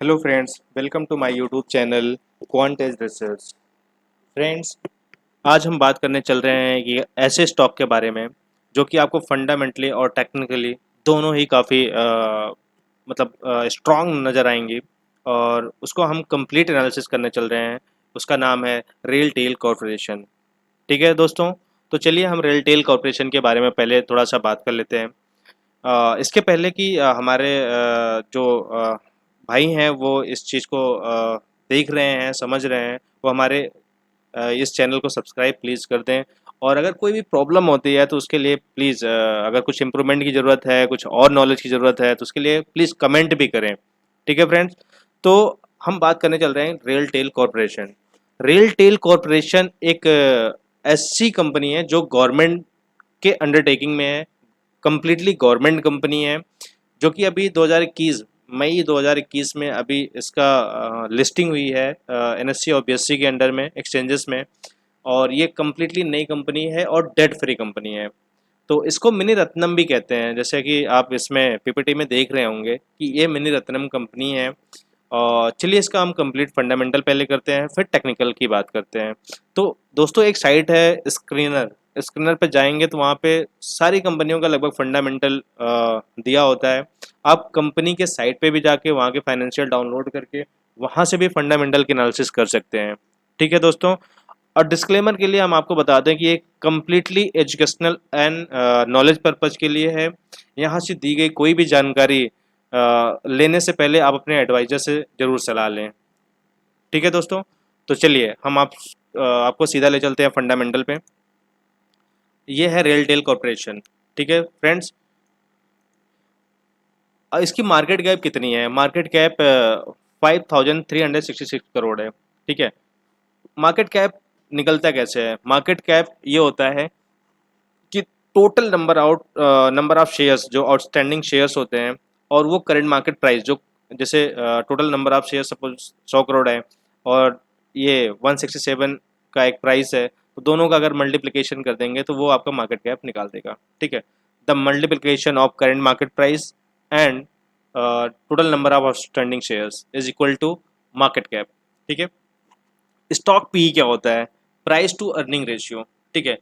Hello friends, welcome to my YouTube channel quant edge research. Friends, आज हम बात करने चल रहे हैं कि ऐसे स्टॉक के बारे में जो कि आपको फंडामेंटली और टेक्निकली दोनों ही काफ़ी मतलब स्ट्रॉन्ग नज़र आएंगी और उसको हम कंप्लीट एनालिसिस करने चल रहे हैं। उसका नाम है रेल टेल कॉरपोरेशन। ठीक है दोस्तों, तो चलिए हम रेल टेल कॉरपोरेशन के बारे में पहले थोड़ा सा बात कर लेते हैं। इसके पहले कि हमारे जो भाई हैं वो इस चीज़ को देख रहे हैं, समझ रहे हैं, वो हमारे इस चैनल को सब्सक्राइब प्लीज़ कर दें। और अगर कोई भी प्रॉब्लम होती है तो उसके लिए प्लीज़ अगर कुछ इम्प्रूवमेंट की ज़रूरत है, कुछ और नॉलेज की ज़रूरत है तो उसके लिए प्लीज़ कमेंट भी करें। ठीक है फ्रेंड्स, तो हम बात करने चल रहे हैं RailTel corporation. RailTel corporation एक ऐसी कंपनी है जो गवर्नमेंट के अंडरटेकिंग में है, कम्प्लीटली गवर्नमेंट कंपनी है, जो कि अभी 2021 मई 2021 में अभी इसका लिस्टिंग हुई है एनएससी और बीएससी के अंडर में एक्सचेंजेस में। और ये कम्प्लीटली नई कंपनी है और डेट फ्री कंपनी है। तो इसको मिनी रत्नम भी कहते हैं, जैसे कि आप इसमें पीपीटी में देख रहे होंगे कि ये मिनी रत्नम कंपनी है। और चलिए इसका हम कंप्लीट फंडामेंटल पहले करते हैं, फिर टेक्निकल की बात करते हैं। तो दोस्तों एक साइट है स्क्रीनर, स्क्रीनर पे जाएंगे तो वहाँ पे सारी कंपनियों का लगभग फंडामेंटल दिया होता है। आप कंपनी के साइट पे भी जाके वहाँ के फाइनेंशियल डाउनलोड करके वहाँ से भी फंडामेंटल की एनालिसिस कर सकते हैं। ठीक है दोस्तों, और डिस्क्लेमर के लिए हम आपको बता दें कि ये completely educational and knowledge purpose के लिए है। यहाँ से दी गई कोई भी जानकारी लेने से पहले आप अपने एडवाइज़र से ज़रूर सलाह लें। ठीक है दोस्तों, तो चलिए हम आपको सीधा ले चलते हैं फंडामेंटल पे। ये है रेलटेल कॉरपोरेशन। ठीक है फ्रेंड्स, इसकी मार्केट कैप कितनी है? मार्केट कैप 5366 करोड़ है। ठीक है, मार्केट कैप निकलता कैसे है? मार्केट कैप ये होता है कि टोटल नंबर ऑफ शेयर्स जो आउटस्टैंडिंग शेयर्स होते हैं और वो करंट मार्केट प्राइस जो, जैसे total number of share suppose 100 crore है और ये 167 का एक प्राइस है, तो दोनों का अगर मल्टीप्लिकेशन कर देंगे तो वो आपका मार्केट कैप निकाल देगा। ठीक है, the multiplication of current market price and total number of outstanding shares is equal to market cap. ठीक है, स्टॉक पी क्या होता है? Price to earning ratio. ठीक है,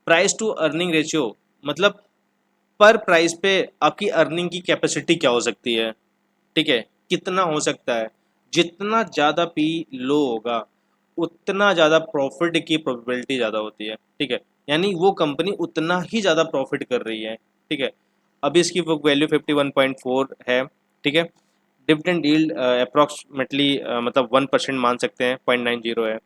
प्राइस टू अर्निंग रेशियो मतलब पर प्राइस पे आपकी अर्निंग की कैपेसिटी क्या हो सकती है। ठीक है, कितना हो सकता है? जितना ज़्यादा पी लो होगा उतना ज़्यादा प्रॉफिट की प्रोबेबिलिटी ज़्यादा होती है। ठीक है, यानी वो कंपनी उतना ही ज़्यादा प्रॉफिट कर रही है। ठीक है, अभी इसकी बुक वैल्यू 51.4 है। ठीक है, डिविडेंड यील्ड अप्रॉक्सीमेटली मतलब 1% मान सकते हैं, 0.90 है।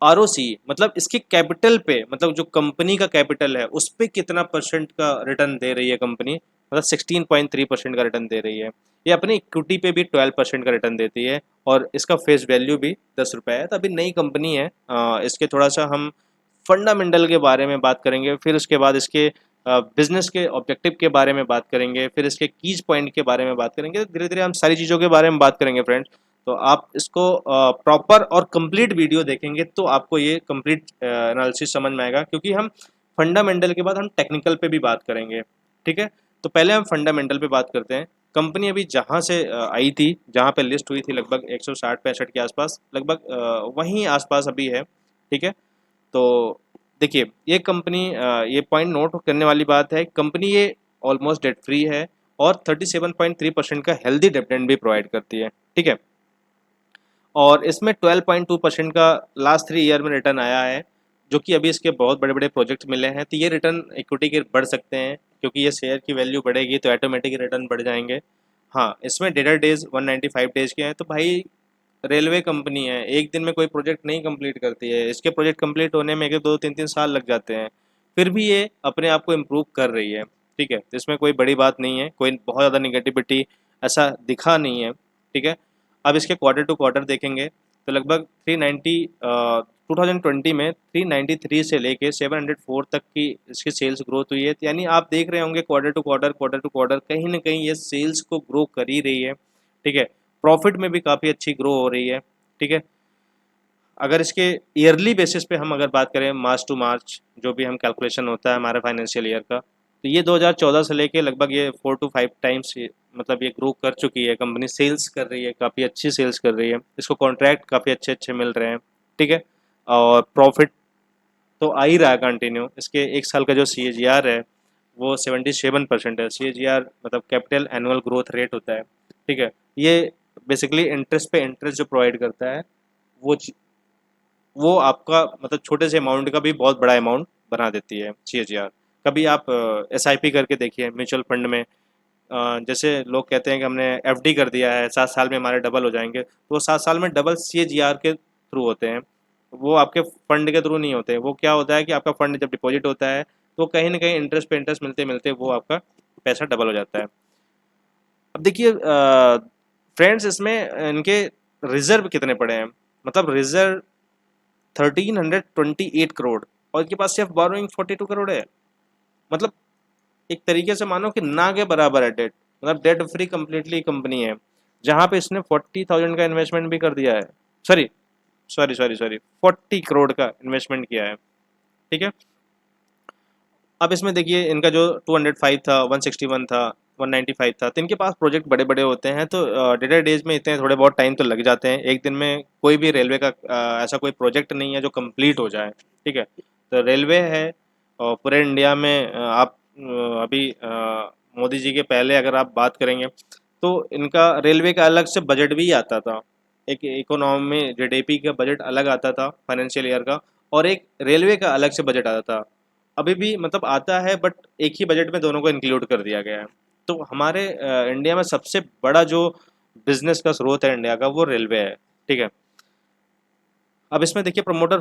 आरओसी मतलब इसके कैपिटल पे, मतलब जो कंपनी का कैपिटल है उस पे कितना परसेंट का रिटर्न दे रही है कंपनी, मतलब 16.3% का रिटर्न दे रही है। ये अपनी इक्विटी पे भी 12% का रिटर्न देती है और इसका फेस वैल्यू भी 10 रुपये है। तो अभी नई कंपनी है। इसके थोड़ा सा हम फंडामेंटल के बारे में बात करेंगे, फिर उसके बाद इसके बिजनेस के ऑब्जेक्टिव के बारे में बात करेंगे, फिर इसके कीज पॉइंट के बारे में बात करेंगे। धीरे धीरे हम सारी चीज़ों के बारे में बात करेंगे फ्रेंड्स। तो आप इसको प्रॉपर और कंप्लीट वीडियो देखेंगे तो आपको ये कंप्लीट एनालिसिस समझ में आएगा, क्योंकि हम फंडामेंटल के बाद हम टेक्निकल पे भी बात करेंगे। ठीक है, तो पहले हम फंडामेंटल पे बात करते हैं। कंपनी अभी जहाँ से आई थी, जहाँ पे लिस्ट हुई थी लगभग 160-65 के आसपास, लगभग वहीं आसपास अभी है। ठीक है, तो देखिए ये कंपनी, ये पॉइंट नोट करने वाली बात है, कंपनी ये ऑलमोस्ट डेट फ्री है और 37.3% का हेल्दी डिविडेंड भी प्रोवाइड करती है। ठीक है, और इसमें 12.2% का लास्ट 3 ईयर में रिटर्न आया है, जो कि अभी इसके बहुत बड़े बड़े प्रोजेक्ट मिले हैं तो ये रिटर्न इक्विटी के बढ़ सकते हैं, क्योंकि ये शेयर की वैल्यू बढ़ेगी तो ऑटोमेटिक रिटर्न बढ़ जाएंगे। हाँ, इसमें डेटर डेज 195 डेज के हैं। तो भाई रेलवे कंपनी है, एक दिन में कोई प्रोजेक्ट नहीं कंप्लीट करती है, इसके प्रोजेक्ट कंप्लीट होने में 1 2 3 3 साल लग जाते हैं। फिर भी ये अपने आप को इम्प्रूव कर रही है। ठीक है, तो इसमें कोई बड़ी बात नहीं है, कोई बहुत ज़्यादा निगेटिविटी ऐसा दिखा नहीं है। ठीक है, अब इसके क्वार्टर टू क्वार्टर देखेंगे तो लगभग 390 2020 में 393 से लेके 704 तक की इसकी सेल्स ग्रोथ हुई है। यानी आप देख रहे होंगे क्वार्टर टू क्वार्टर कहीं ना कहीं ये सेल्स को ग्रो कर ही रही है। ठीक है, प्रॉफिट में भी काफ़ी अच्छी ग्रो हो रही है। ठीक है, अगर इसके ईयरली बेसिस पे हम अगर बात करें, मार्च टू मार्च जो भी हम कैलकुलेशन होता है हमारे फाइनेंशियल ईयर का, तो ये 2014 से लेके लगभग ये 4 to 5 टाइम्स मतलब ये ग्रो कर चुकी है कंपनी, सेल्स कर रही है, काफ़ी अच्छी सेल्स कर रही है, इसको कॉन्ट्रैक्ट काफ़ी अच्छे अच्छे मिल रहे हैं, ठीक है। और प्रॉफिट तो आ ही रहा है कंटिन्यू। इसके एक साल का जो CAGR है वो 77% है। CAGR मतलब कैपिटल एनुअल ग्रोथ रेट होता है, ठीक है। ये बेसिकली इंटरेस्ट पे इंटरेस्ट जो प्रोवाइड करता है, वो वो आपका मतलब छोटे से अमाउंट का भी बहुत बड़ा अमाउंट बना देती है CAGR। कभी आप SIP करके देखिए म्यूचुअल फंड में। जैसे लोग कहते हैं कि हमने FD कर दिया है, 7 साल में हमारे डबल हो जाएंगे, तो वो 7 साल में डबल CAGR के थ्रू होते हैं, वो आपके फंड के थ्रू नहीं होते। वो क्या होता है कि आपका फंड जब डिपॉजिट होता है तो कहीं ना कहीं इंटरेस्ट पे इंटरेस्ट मिलते मिलते वो आपका पैसा डबल हो जाता है। अब देखिए फ्रेंड्स, इसमें इनके रिजर्व कितने पड़े हैं, मतलब रिजर्व 1328 करोड़, और इनके पास सिर्फ बोरोइंग 42 करोड़ है। मतलब एक तरीके से मानो कि ना के बराबर है डेट, मतलब डेट फ्री कम्प्लीटली कंपनी है, जहाँ पे इसने 40,000 का इन्वेस्टमेंट भी कर दिया है। Sorry sorry sorry sorry 40 crore का इन्वेस्टमेंट किया है, ठीक है। अब इसमें देखिए इनका जो 205 था, 161 था, 195 था, तो इनके पास प्रोजेक्ट बड़े बड़े होते हैं, तो डेटा डेज में इतने थोड़े बहुत टाइम तो लग जाते हैं। एक दिन में कोई भी रेलवे का ऐसा कोई प्रोजेक्ट नहीं है जो कंप्लीट हो जाए, ठीक है। तो रेलवे है, और पूरे इंडिया में आप अभी मोदी जी के पहले अगर आप बात करेंगे तो इनका रेलवे का अलग से बजट भी आता था। एक इकोनॉमी GDP का बजट अलग आता था फाइनेंशियल ईयर का, और एक रेलवे का अलग से बजट आता था। अभी भी मतलब आता है, बट एक ही बजट में दोनों को इंक्लूड कर दिया गया है। तो हमारे इंडिया में सबसे बड़ा जो बिजनेस का स्रोत है इंडिया का, वो रेलवे है, ठीक है। अब इसमें देखिए प्रमोटर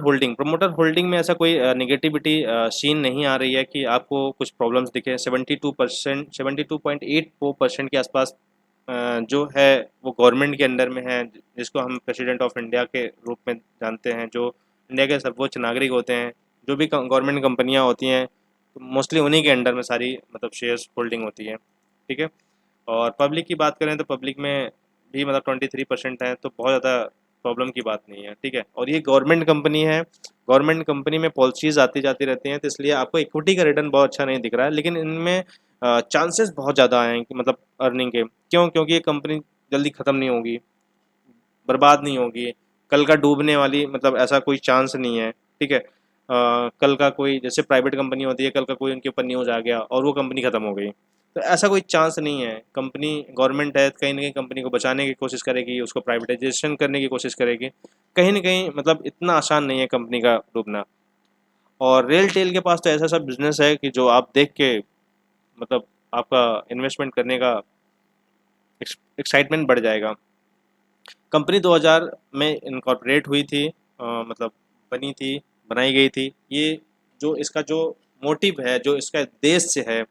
होल्डिंग में ऐसा कोई निगेटिविटी सीन नहीं आ रही है कि आपको कुछ प्रॉब्लम्स दिखे। 72%, 72.84% के आसपास जो है वो गवर्नमेंट के अंडर में है, जिसको हम प्रेसिडेंट ऑफ इंडिया के रूप में जानते हैं, जो इंडिया के सर्वोच्च नागरिक होते हैं। जो भी गवर्नमेंट कंपनियां होती हैं मोस्टली उन्हीं के अंडर में सारी मतलब शेयर्स होल्डिंग होती है, ठीक है। और पब्लिक की बात करें तो पब्लिक में भी मतलब 23% है, तो बहुत ज़्यादा प्रॉब्लम की बात नहीं है, ठीक है। और ये गवर्नमेंट कंपनी है, गवर्नमेंट कंपनी में पॉलिसीज आती जाती रहती हैं, तो इसलिए आपको इक्विटी का रिटर्न बहुत अच्छा नहीं दिख रहा है, लेकिन इनमें चांसेस बहुत ज़्यादा हैं कि मतलब अर्निंग के। क्यों? क्योंकि ये कंपनी जल्दी ख़त्म नहीं होगी, बर्बाद नहीं होगी, कल का डूबने वाली मतलब ऐसा कोई चांस नहीं है, ठीक है। कल का कोई जैसे प्राइवेट कंपनी होती है, कल का कोई उनके ऊपर न्यूज़ आ गया और वो कंपनी ख़त्म हो गई, तो ऐसा कोई चांस नहीं है। कंपनी गवर्नमेंट है, कहीं ना कहीं कंपनी को बचाने की कोशिश करेगी, उसको प्राइवेटाइजेशन करने की कोशिश करेगी, कहीं ना कहीं मतलब इतना आसान नहीं है कंपनी का डूबना। और रेल टेल के पास तो ऐसा सब बिजनेस है कि जो आप देख के मतलब आपका इन्वेस्टमेंट करने का एक्साइटमेंट बढ़ जाएगा। कंपनी 2000 में इनकॉर्पोरेट हुई थी, मतलब बनी थी, बनाई गई थी। ये जो इसका जो मोटिव है, जो इसका उद्देश्य है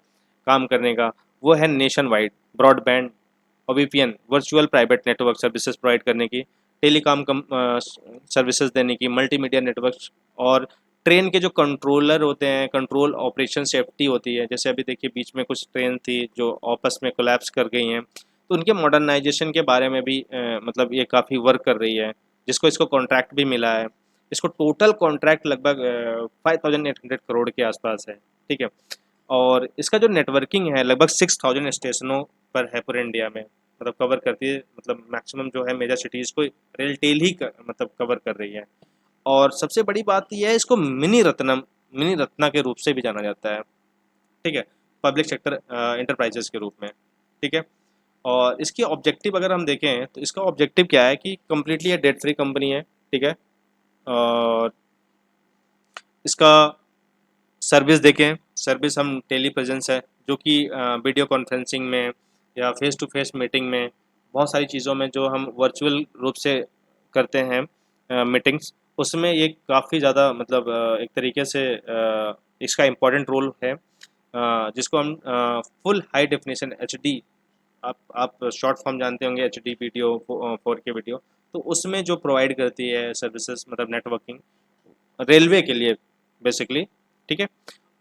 काम करने का, वो है नेशन वाइड ब्रॉडबैंड और VPN virtual private network services provide करने की, टेलीकॉम सर्विसेज देने की, मल्टीमीडिया नेटवर्क, और ट्रेन के जो कंट्रोलर होते हैं, कंट्रोल ऑपरेशन सेफ्टी होती है। जैसे अभी देखिए बीच में कुछ ट्रेन थी जो आपस में कोलैप्स कर गई हैं, तो उनके मॉडर्नाइजेशन के बारे में भी मतलब ये काफ़ी वर्क कर रही है, जिसको इसको कॉन्ट्रैक्ट भी मिला है। इसको टोटल कॉन्ट्रैक्ट लगभग 5,800 करोड़ के आसपास है, ठीक है। और इसका जो नेटवर्किंग है लगभग 6,000 स्टेशनों पर है पूरे इंडिया में, मतलब कवर करती है, मतलब मैक्सिमम जो है मेजर सिटीज़ को रेल टेल ही मतलब कवर कर रही है। और सबसे बड़ी बात यह है, इसको मिनी रत्ना के रूप से भी जाना जाता है, ठीक है, पब्लिक सेक्टर इंटरप्राइजेस के रूप में, ठीक है। और इसकी ऑब्जेक्टिव अगर हम देखें तो इसका ऑब्जेक्टिव क्या है कि कम्प्लीटली ये डेट फ्री कंपनी है, ठीक है। और इसका सर्विस देखें, सर्विस हम टेली प्रेजेंस है, जो कि वीडियो कॉन्फ्रेंसिंग में या फेस टू फेस मीटिंग में, बहुत सारी चीज़ों में जो हम वर्चुअल रूप से करते हैं मीटिंग्स, उसमें ये काफ़ी ज़्यादा मतलब एक तरीके से इसका इम्पोर्टेंट रोल है, जिसको हम फुल हाई डेफिनेशन HD, आप शॉर्ट फॉर्म जानते होंगे, HD वीडियो, 4K वीडियो, तो उसमें जो प्रोवाइड करती है सर्विसेज मतलब नेटवर्किंग रेलवे के लिए बेसिकली, ठीक है।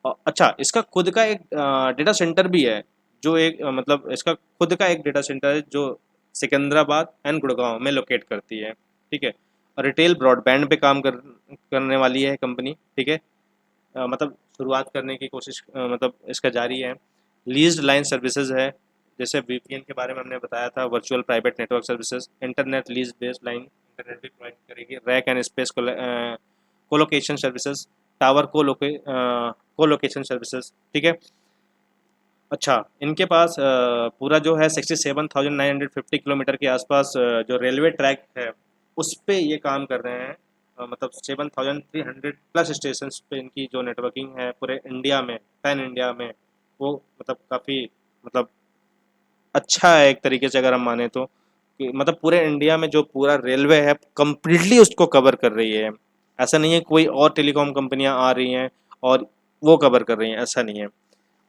अच्छा, इसका खुद का एक डेटा सेंटर भी है, जो एक मतलब इसका खुद का एक डेटा सेंटर है जो सिकंदराबाद एंड गुड़गांव में लोकेट करती है, ठीक है। और रिटेल ब्रॉडबैंड पे काम करने वाली है कंपनी, ठीक है। मतलब शुरुआत करने की कोशिश मतलब इसका जारी है। लीज्ड लाइन सर्विसेज है, जैसे वीपीएन के बारे में हमने बताया था, virtual private network services, internet lease based line internet भी प्रोवाइड करेगी, rack and space colocation services, tower colocation services, ठीक है। अच्छा, इनके पास पूरा जो है 67,950 किलोमीटर के आसपास जो रेलवे ट्रैक है उस पे ये काम कर रहे हैं। मतलब 7,300 प्लस स्टेशन पे इनकी जो नेटवर्किंग है पूरे इंडिया में, पैन इंडिया में, वो मतलब काफ़ी मतलब अच्छा है एक तरीके से अगर हम माने तो, कि मतलब पूरे इंडिया में जो पूरा रेलवे है कम्प्लीटली उसको कवर कर रही है। ऐसा नहीं है कोई और टेलीकॉम कंपनियां आ रही हैं और वो कवर कर रही हैं, ऐसा नहीं है।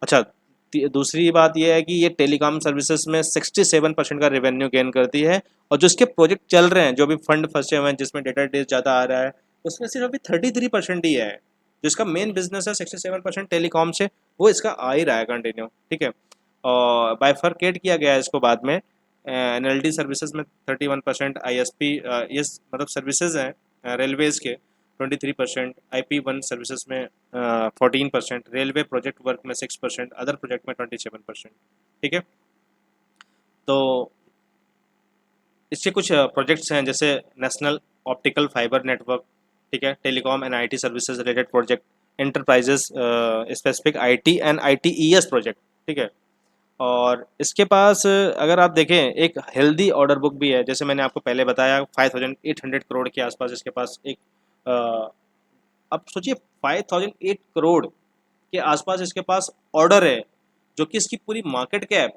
अच्छा, दूसरी बात यह है कि ये टेलीकॉम सर्विसेज में 67% का रेवेन्यू गेन करती है, और जो इसके प्रोजेक्ट चल रहे हैं, जो भी फंड फंसे हुए हैं जिसमें डेटा डेज ज़्यादा आ रहा है, उसमें सिर्फ अभी 33% ही है। जो इसका मेन बिजनेस है 67% टेलीकॉम से, वो इसका आ ही रहा है कंटिन्यू, ठीक है। और बाइफरकेट किया गया है इसको बाद में, एनएलडी सर्विसेज में 31%, आईएसपी ये मतलब सर्विसेज हैं रेलवेज़ के 23%, IP1 सर्विसेज में 14%, रेलवे प्रोजेक्ट वर्क में 6%, अदर प्रोजेक्ट में 27%, ठीक है। तो इसके कुछ प्रोजेक्ट्स हैं जैसे नेशनल ऑप्टिकल फाइबर नेटवर्क, ठीक है, telecom and IT services related project, enterprises specific IT and ITES project, ठीक है। और इसके पास अगर आप देखें एक हेल्दी ऑर्डर बुक भी है, जैसे मैंने आपको पहले बताया 5,800 करोड़ के आसपास इसके पास एक अब सोचिए 5,008 करोड़ के आसपास इसके पास ऑर्डर है, जो कि इसकी पूरी मार्केट कैप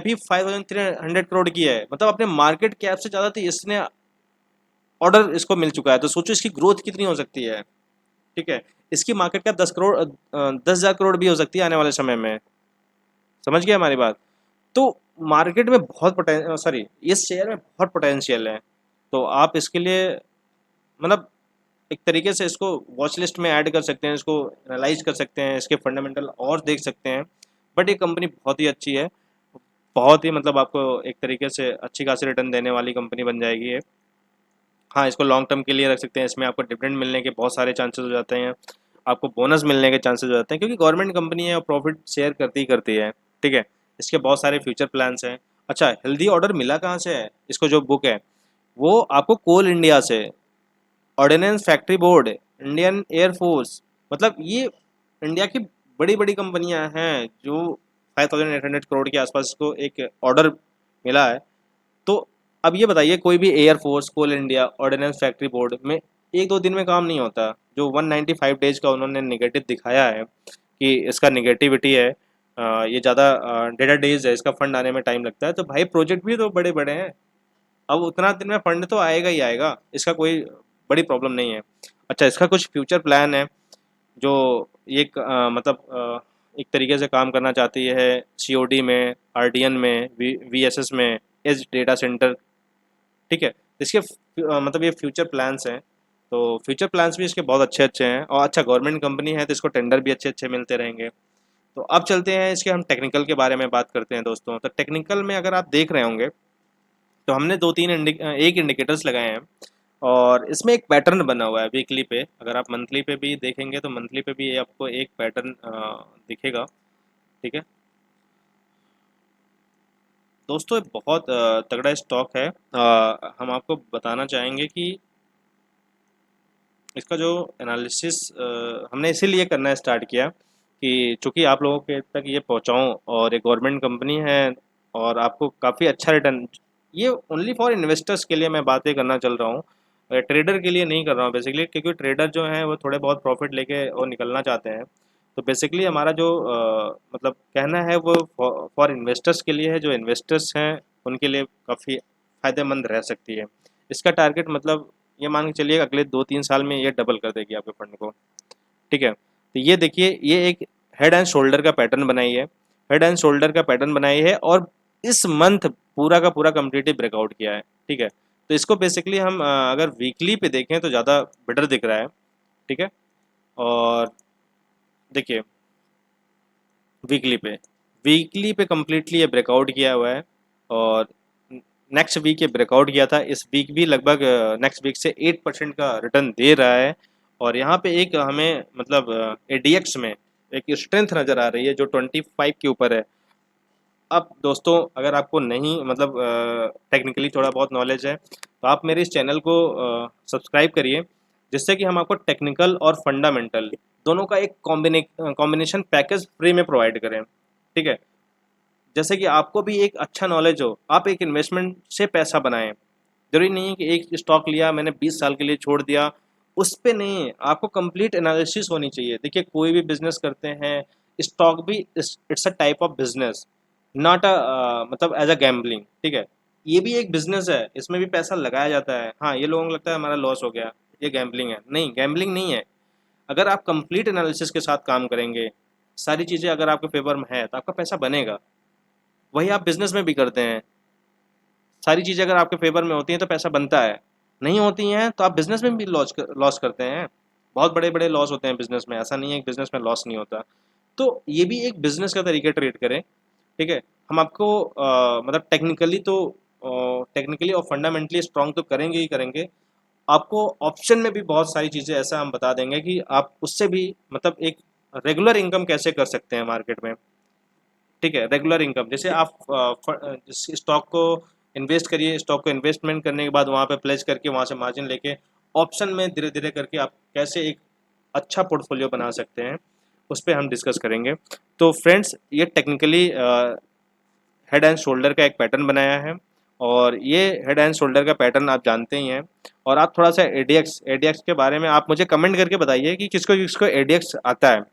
ही 5,300 करोड़ की है। मतलब अपने मार्केट कैप से ज़्यादा तो इसने ऑर्डर इसको मिल चुका है, तो सोचो इसकी ग्रोथ कितनी हो सकती है, ठीक है। इसकी मार्केट कैप 10,000 करोड़ भी हो सकती है आने वाले समय में, समझ गए हमारी बात। तो मार्केट में बहुत सॉरी, इस शेयर में बहुत पोटेंशियल है। तो आप इसके लिए मतलब एक तरीके से इसको वॉच लिस्ट में ऐड कर सकते हैं, इसको एनालाइज कर सकते हैं, इसके फंडामेंटल और देख सकते हैं। बट ये कंपनी बहुत ही अच्छी है, बहुत ही मतलब आपको एक तरीके से अच्छी खासी रिटर्न देने वाली कंपनी बन जाएगी ये। हाँ, इसको लॉन्ग टर्म के लिए रख सकते हैं, इसमें आपको डिविडेंड मिलने के बहुत सारे चांसेस हो जाते हैं, आपको बोनस मिलने के चांसेस हो जाते हैं, क्योंकि गवर्नमेंट कंपनी है और प्रॉफिट शेयर करती ही करती है, ठीक है। इसके बहुत सारे फ्यूचर प्लान्स हैं। अच्छा, हेल्दी ऑर्डर मिला कहाँ से है इसको, जो बुक है वो आपको कोल इंडिया से, ordnance factory board, Indian air force, मतलब ये इंडिया की बड़ी बड़ी कंपनियां हैं जो 5,800 करोड़ के आसपास को एक ऑर्डर मिला है। तो अब ये बताइए, कोई भी एयरफोर्स, कोल इंडिया, ऑर्डिनेंस फैक्ट्री बोर्ड में एक दो दिन में काम नहीं होता। जो 195 डेज का उन्होंने निगेटिव दिखाया है कि इसका निगेटिविटी है, ये ज़्यादा डेटा डेज है, इसका फंड आने में टाइम लगता है, तो भाई प्रोजेक्ट भी तो बड़े बड़े हैं, अब उतना दिन में फंड तो आएगा ही आएगा, इसका कोई बड़ी प्रॉब्लम नहीं है। अच्छा, इसका कुछ फ्यूचर प्लान है जो ये मतलब एक तरीके से काम करना चाहती है सीओडी में, आरडीएन में, वीएसएस में, एज डेटा सेंटर, ठीक है। इसके मतलब ये फ्यूचर प्लान्स हैं, तो फ्यूचर प्लान्स भी इसके बहुत अच्छे अच्छे हैं, और अच्छा गवर्नमेंट कंपनी है तो इसको टेंडर भी अच्छे अच्छे मिलते रहेंगे। तो अब चलते हैं इसके, हम टेक्निकल के बारे में बात करते हैं दोस्तों। तो टेक्निकल में अगर आप देख रहे होंगे तो हमने दो तीन एक इंडिकेटर्स लगाए हैं, और इसमें एक पैटर्न बना हुआ है वीकली पे। अगर आप मंथली पे भी देखेंगे तो मंथली पे भी आपको एक पैटर्न दिखेगा, ठीक है दोस्तों। ये बहुत तगड़ा स्टॉक है। हम आपको बताना चाहेंगे कि इसका जो एनालिसिस हमने इसीलिए करना स्टार्ट किया कि चूंकि आप लोगों के तक ये पहुंचाऊं, और एक गवर्नमेंट कंपनी है और आपको काफ़ी अच्छा रिटर्न, ये ओनली फॉर इन्वेस्टर्स के लिए मैं बातें करना चल रहा हूँ, ट्रेडर के लिए नहीं कर रहा हूँ बेसिकली, क्योंकि ट्रेडर जो हैं वो थोड़े बहुत प्रॉफिट लेके और निकलना चाहते हैं। तो बेसिकली हमारा जो मतलब कहना है वो फॉर इन्वेस्टर्स के लिए है, जो इन्वेस्टर्स हैं उनके लिए काफ़ी फ़ायदेमंद रह सकती है। इसका टारगेट मतलब ये मान के चलिए अगले 2-3 साल में ये डबल कर देगी आपके फंड को, ठीक है। तो ये देखिए, ये एक हेड एंड शोल्डर का पैटर्न बनाई है, हेड एंड शोल्डर का पैटर्न बनाई है, और इस मंथ पूरा का पूरा कम्प्लीटली ब्रेकआउट किया है, ठीक है। तो इसको बेसिकली हम अगर वीकली पे देखें तो ज़्यादा बेटर दिख रहा है, ठीक है। और देखिए वीकली पे कम्प्लीटली ये ब्रेकआउट किया हुआ है, और नेक्स्ट वीक ये ब्रेकआउट किया था, इस वीक भी लगभग नेक्स्ट वीक से 8% का रिटर्न दे रहा है। और यहाँ पे एक हमें मतलब ADX में एक स्ट्रेंथ नज़र आ रही है जो 25 के ऊपर है। अब दोस्तों अगर आपको नहीं मतलब टेक्निकली थोड़ा बहुत नॉलेज है तो आप मेरे इस चैनल को सब्सक्राइब करिए, जिससे कि हम आपको टेक्निकल और फंडामेंटल दोनों का एक कॉम्बिनेशन पैकेज फ्री में प्रोवाइड करें। ठीक है, जैसे कि आपको भी एक अच्छा नॉलेज हो, आप एक इन्वेस्टमेंट से पैसा बनाएं। ज़रूरी नहीं है कि एक स्टॉक लिया मैंने 20 साल के लिए छोड़ दिया, उस पे नहीं, आपको कंप्लीट एनालिसिस होनी चाहिए। देखिए कोई भी बिजनेस करते हैं, स्टॉक भी it's a type of business, not a मतलब एज अ गैम्बलिंग। ठीक है, ये भी एक बिजनेस है, इसमें भी पैसा लगाया जाता है। हाँ, ये लोगों को लगता है हमारा लॉस हो गया, ये गैम्बलिंग है। नहीं, गैम्बलिंग नहीं है। अगर आप कंप्लीट एनालिसिस के साथ काम करेंगे, सारी चीज़ें अगर आपके फेवर में है तो आपका पैसा बनेगा। वही आप बिजनेस में भी करते हैं, सारी चीज़ें अगर आपके फेवर में होती हैं तो पैसा बनता है, नहीं होती हैं तो आप बिजनेस में भी लॉस करते हैं। बहुत बड़े बड़े लॉस होते हैं बिजनेस में, ऐसा नहीं है कि बिजनेस में लॉस नहीं होता। तो ये भी एक बिजनेस का तरीके ट्रीट करें। ठीक है, हम आपको मतलब टेक्निकली और फंडामेंटली स्ट्रांग तो करेंगे ही करेंगे। आपको ऑप्शन में भी बहुत सारी चीज़ें ऐसा हम बता देंगे कि आप उससे भी मतलब एक रेगुलर इनकम कैसे कर सकते हैं मार्केट में। ठीक है, रेगुलर इनकम जैसे आप स्टॉक को इन्वेस्ट करिए, स्टॉक को इन्वेस्टमेंट करने के बाद वहाँ पे प्लेस करके वहाँ से मार्जिन लेके ऑप्शन में धीरे धीरे करके आप कैसे एक अच्छा पोर्टफोलियो बना सकते हैं, उस पर हम डिस्कस करेंगे। तो फ्रेंड्स, ये टेक्निकली हेड एंड शोल्डर का एक पैटर्न बनाया है, और ये हेड एंड शोल्डर का पैटर्न आप जानते ही हैं। और आप थोड़ा सा एडीएक्स के बारे में आप मुझे कमेंट करके बताइए कि किसको किसको एडीएक्स आता है।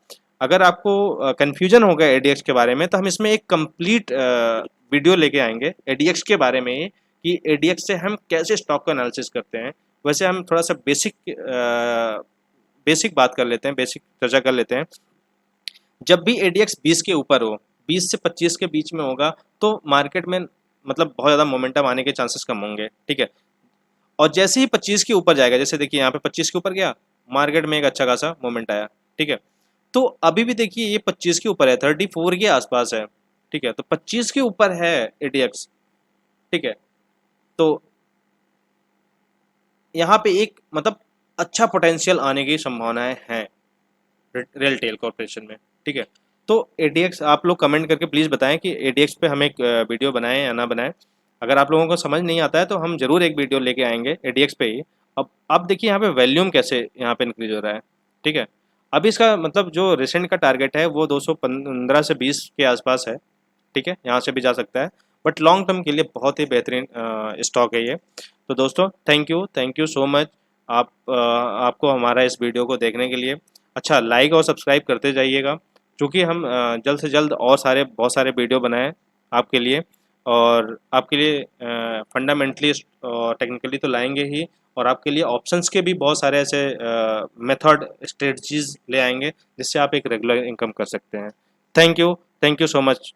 अगर आपको कन्फ्यूजन होगा एडीएक्स के बारे में तो हम इसमें एक कंप्लीट वीडियो लेके आएंगे एडीएक्स के बारे में ही, कि एडीएक्स से हम कैसे स्टॉक का एनालिसिस करते हैं। वैसे हम थोड़ा सा बेसिक बात कर लेते हैं, बेसिक चर्चा कर लेते हैं। जब भी एडीएक्स 20 के ऊपर हो, 20 से 25 के बीच में होगा, तो मार्केट में मतलब बहुत ज़्यादा मोमेंटम आने के चांसेस कम होंगे। ठीक है, और जैसे ही 25 के ऊपर जाएगा, जैसे देखिए यहाँ पे 25 के ऊपर गया, मार्केट में एक अच्छा खासा मोमेंट आया। ठीक है, तो अभी भी देखिए ये 25 के ऊपर है, 34 के आसपास है। ठीक है, तो 25 के ऊपर है एडीएक्स। ठीक है, तो यहाँ पे एक मतलब अच्छा पोटेंशियल आने की संभावनाएं हैं रेल टेल कॉर्पोरेशन में। ठीक है, तो एडीएक्स आप लोग कमेंट करके प्लीज़ बताएं कि एडीएक्स पे हम एक वीडियो बनाएं या ना बनाएं। अगर आप लोगों को समझ नहीं आता है तो हम जरूर एक वीडियो लेके आएंगे एडीएक्स पे ही। अब देखिए यहाँ पे वॉल्यूम कैसे यहाँ पे इंक्रीज हो रहा है। ठीक है, अभी इसका मतलब जो रिसेंट का टारगेट है वो 215 से 20 के आसपास है। ठीक है, यहाँ से भी जा सकता है, बट लॉन्ग टर्म के लिए बहुत ही बेहतरीन स्टॉक है ये। तो दोस्तों, थैंक यू सो मच आपको हमारा इस वीडियो को देखने के लिए। अच्छा, लाइक और सब्सक्राइब करते जाइएगा, क्योंकि हम जल्द से जल्द और बहुत सारे वीडियो बनाएं आपके लिए, और आपके लिए फंडामेंटली और टेक्निकली तो लाएंगे ही, और आपके लिए ऑप्शंस के भी बहुत सारे ऐसे मेथड स्ट्रेटजीज ले आएंगे जिससे आप एक रेगुलर इनकम कर सकते हैं। Thank you so much.